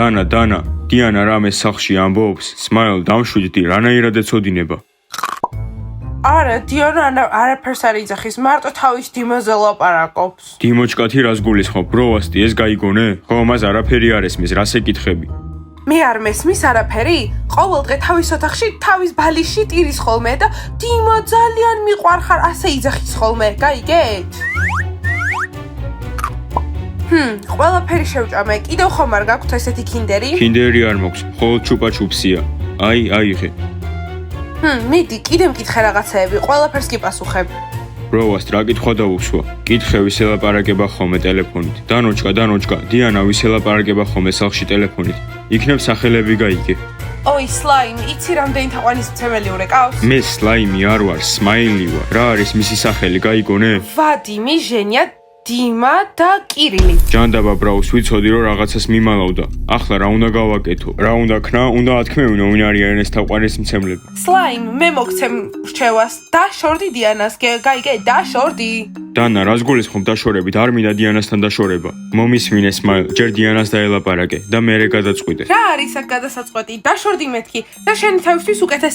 დანა, დიანა რამე სახლში ამბობს, სმაილ დამშვიდდი, რანაირად ეცოდინება. არა, დიანა არაფერს არ იძახის, მარტო თავის დიმაზე ლაპარაკობს. დიმოჩკათი რას გულისხმობ, ბროვასტი, ეს გაიგონე? ხო, მას არაფერი არ ესმის, რას ეკითხები? მე არ მესმის არაფერი? ყოველ დღე თავის ოთახში, თავის ბალიში ტირის ხოლმე და დიმა ძალიან მიყვარხარ, ასე იძახის ხოლმე, გაიგეთ? ყველაფერი შევჭამე, კიდევ ხომ არ გაქვთ ესეთი კინდერი? კინდერი არ მოქვს, მხოლოდ ჩუპა-ჩუპსია. აიღე. მიდი, კიდე მკითხე რაღაცეები, ყველაფერს კი პასუხებ. ბროვასტ, რა კითხვა დაუსვა? კითხე ვის ელაპარაკება ხოლმე ტელეფონით. დანოჩკა, დიანა ვის ელაპარაკება ხოლმე სახლში ტელეფონით. იქნებ სახელები გაიგე. ოი, სლაიმ, იცი რამდენი თაყვანისმცემელი ურეკავს? მე სლაიმი არ ვარ, სმაილი ვარ. რა არის მისი სახელი, გაიგონე? ვადიმი, ჟენია, დიმა და კირილი. ჯანდაბა ბრაუს, ვიცოდი რომ რაღაცას მიმალავდა. ახლა რა უნდა გავაკეთო? რა უნდა ქნა? უნდა ათქმევინო ვინ არიან ეს თაყვანისმცემლები. სლაიმ, მე მოგცემ რჩევას. დაშორდი დიანას, გაიგე, დაშორდი. დანა, რას გულისხმობ დაშორებით? არ მინდა დიანასთან დაშორება. მომისმინე სმაილ, ჯერ დიანას დაელაპარაკე და მერე გადაწყვიტე. რა არის აქ გადასაწყვეტი? დაშორდი მეთქი და შენი თავისთვის უკეთეს